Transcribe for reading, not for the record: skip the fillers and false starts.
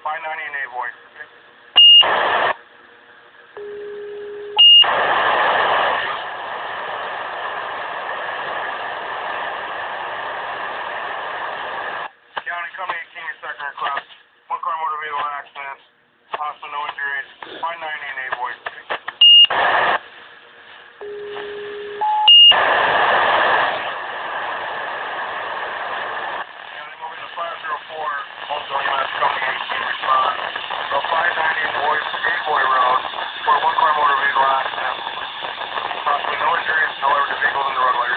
590 and Avoy. County Company 18, second request. One car motor vehicle accident. Hospital, no injuries. 590 and Avoy. County moving to 504. Also, U.S. Company 18 response. So 590 and Avoy Road for one car motor vehicle accident. Possibly no injuries, however, the vehicle is in the roadway.